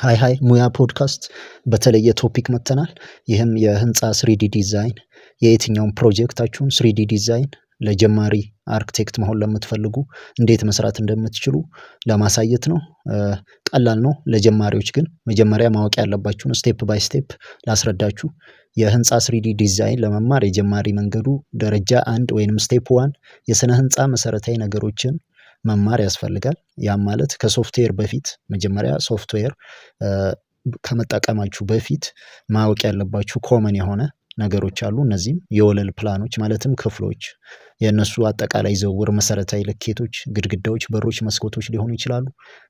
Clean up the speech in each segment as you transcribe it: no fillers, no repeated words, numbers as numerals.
ሃይ ሙያ ፖድካስት በተለየ ቶፒክ መጥተናል። ይህም የህንፃ ስሪዲ ዲዛይን የየትኛውም ፕሮጀክታችሁን ስሪዲ ዲዛይን ለጀማሪ አርክቴክት መሆን ለምትፈልጉ እንዴት መስራት እንደምትችሉ ለማሳየት ነው። ቀላል ነው። ለጀማሪዎች ግን መጀመሪያ ማወቅ ያለባችሁን ስቴፕ ባይ ስቴፕ ላስረዳችሁ። የህንፃ ስሪዲ ዲዛይን ለመማር የጀማሪ መንገዱ ደረጃ 1 ወይንም ስቴፕ 1 የስነ ህንፃ መሰረታዊ ነገሮችን መማር ያስፈልጋል። ያም ማለት ከሶፍትዌር በፊት መጀመሪያ ሶፍትዌር ከመጠቀማችሁ በፊት ማወቅ ያለባችሁ ኮመን የሆነ ነገሮች አሉ። እነዚህም የወለል ፕላኖች ማለትም ክፍሎች፣ የእነሱ አጠቃላይ ዝውውር፣ መሰረታዊ ልኬቶች፣ ግድግዳዎች፣ በሮች፣ መስኮቶች ሊሆኑ ይችላሉ።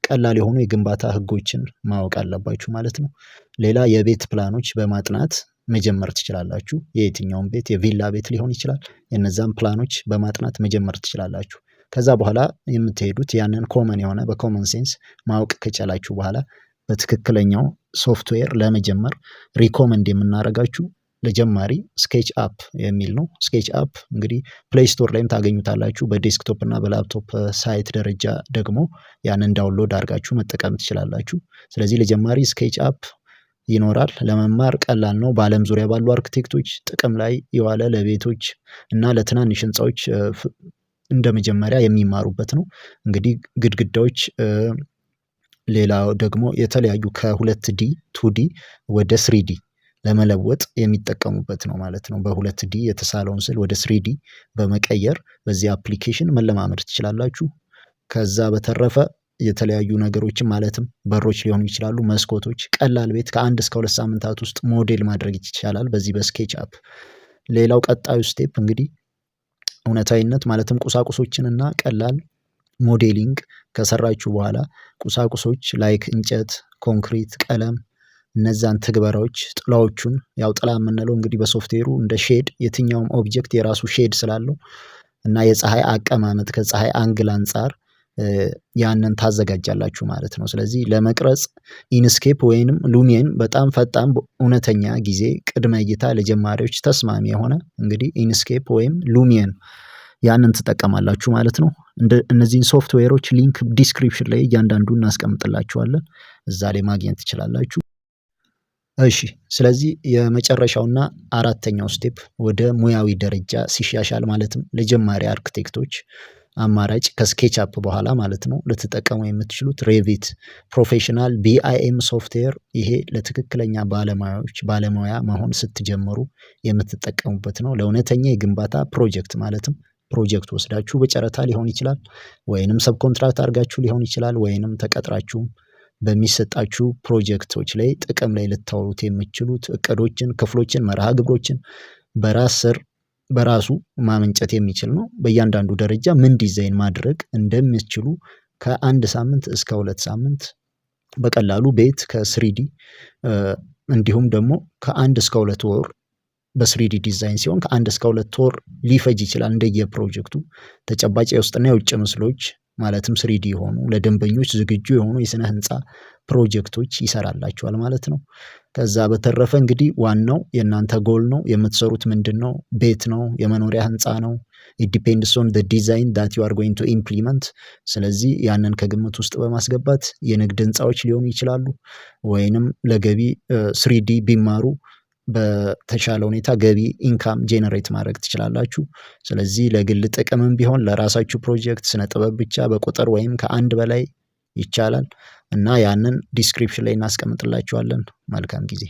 ቀላል የሆኑ የግንባታ ህጎችን ማወቅ አለባችሁ ማለት ነው። ሌላ የቤት ፕላኖች በማጥናት መጀመር ትችላላችሁ። የየትኛውም ቤት የቪላ ቤት ሊሆን ይችላል። የነዛን ፕላኖች በማጥናት መጀመር ትችላላችሁ። ከዛ በኋላ የምትሄዱት ያንን ኮመን የሆነ በኮመን ሴንስ ማወቅ ከቻላችሁ በኋላ በትክክለኛው ሶፍትዌር ለመጀመር ሪኮመንድ የምናደርጋችሁ ለጀማሪ ስኬች አፕ የሚል ነው። ስኬች አፕ እንግዲህ ፕሌይ ስቶር ላይም ታገኙታላችሁ። በዴስክቶፕ እና በላፕቶፕ ሳይት ደረጃ ደግሞ ያንን ዳውንሎድ አድርጋችሁ መጠቀም ትችላላችሁ። ስለዚህ ለጀማሪ ስኬች አፕ ይኖራል። ለመማር ቀላል ነው። በአለም ዙሪያ ባሉ አርክቴክቶች ጥቅም ላይ የዋለ ለቤቶች እና ለትናንሽ ህንፃዎች እንደ መጀመሪያ የሚማሩበት ነው። እንግዲህ ግድግዳዎች ሌላው ደግሞ የተለያዩ ከ2ዲ 2ዲ ወደ 3ዲ ለመለወጥ የሚጠቀሙበት ነው ማለት ነው። በ2ዲ የተሳለውን ስዕል ወደ 3ዲ በመቀየር በዚህ አፕሊኬሽን መለማመድ ትችላላችሁ። ከዛ በተረፈ የተለያዩ ነገሮችን ማለትም በሮች ሊሆኑ ይችላሉ፣ መስኮቶች፣ ቀላል ቤት ከ1 እስከ 2 ሳምንታት ውስጥ ሞዴል ማድረግ ይቻላል በዚህ በስኬች አፕ። ሌላው ቀጣዩ ስቴፕ እንግዲህ እውነታዊነት ማለትም ቁሳቁሶችን እና ቀላል ሞዴሊንግ ከሰራችሁ በኋላ ቁሳቁሶች ላይክ እንጨት፣ ኮንክሪት፣ ቀለም እነዛን ትግበራዎች ጥላዎቹን ያው ጥላ የምንለው እንግዲህ በሶፍትዌሩ እንደ ሼድ የትኛውም ኦብጀክት የራሱ ሼድ ስላለው እና የፀሐይ አቀማመጥ ከፀሐይ አንግል አንፃር ያንን ታዘጋጃላችሁ ማለት ነው። ስለዚህ ለመቅረጽ ኢንስኬፕ ወይንም ሉሚየን በጣም ፈጣን እውነተኛ ጊዜ ቅድመ እይታ ለጀማሪዎች ተስማሚ የሆነ እንግዲህ ኢንስኬፕ ወይም ሉሚየን ያንን ትጠቀማላችሁ ማለት ነው። እነዚህን ሶፍትዌሮች ሊንክ ዲስክሪፕሽን ላይ እያንዳንዱን እናስቀምጥላችኋለን። እዛ ላይ ማግኘት ትችላላችሁ። እሺ ስለዚህ የመጨረሻውና አራተኛው ስቴፕ ወደ ሙያዊ ደረጃ ሲሻሻል ማለትም ለጀማሪ አርክቴክቶች አማራጭ ከስኬች አፕ በኋላ ማለት ነው ልትጠቀሙ የምትችሉት ሬቪት ፕሮፌሽናል ቢአይኤም ሶፍትዌር። ይሄ ለትክክለኛ ባለሙያ መሆን ስትጀምሩ የምትጠቀሙበት ነው። ለእውነተኛ የግንባታ ፕሮጀክት ማለትም ፕሮጀክት ወስዳችሁ በጨረታ ሊሆን ይችላል፣ ወይንም ሰብ ኮንትራክት አድርጋችሁ ሊሆን ይችላል፣ ወይንም ተቀጥራችሁ በሚሰጣችሁ ፕሮጀክቶች ላይ ጥቅም ላይ ልታውሉት የምትችሉት እቅዶችን፣ ክፍሎችን፣ መርሃ ግብሮችን በራሱ ማመንጨት የሚችል ነው። በእያንዳንዱ ደረጃ ምን ዲዛይን ማድረግ እንደምትችሉ ከ1 ሳምንት እስከ 2 ሳምንት በቀላሉ ቤት ከ3ዲ እንዲሁም ደግሞ ከ1 እስከ 2 ወር በ3ዲ ዲዛይን ሲሆን ከ1 እስከ 2 ወር ሊፈጅ ይችላል። እንደየፕሮጀክቱ ተጨባጭ የውስጥና የውጭ ምስሎች ማለትም 3ዲ የሆኑ ለደንበኞች ዝግጁ የሆኑ የስነ ህንፃ ፕሮጀክቶች ይሰራላችኋል ማለት ነው። ከዛ በተረፈ እንግዲህ ዋናው የእናንተ ጎል ነው። የምትሰሩት ምንድነው? ቤት ነው? የመኖሪያ ህንፃ ነው? ኢት ዲፔንድስ ኦን ዘ ዲዛይን ዳት ዩ አር ጎይንግ ቱ ኢምፕሊመንት። ስለዚህ ያንን ከግምት ውስጥ በማስገባት የንግድ ህንፃዎች ሊሆኑ ይችላሉ፣ ወይንም ለገቢ 3ዲ ቢማሩ በተሻለ ሁኔታ ገቢ ኢንካም ጄነሬት ማድረግ ትችላላችሁ። ስለዚህ ለግል ጥቅምም ቢሆን ለራሳችሁ ፕሮጀክት ስነ ጥበብ ብቻ በቁጥር ወይም ከ1 በላይ ይቻላል እና ያንን ዲስክሪፕሽን ላይ እናስቀምጥላችኋለን። መልካም ጊዜ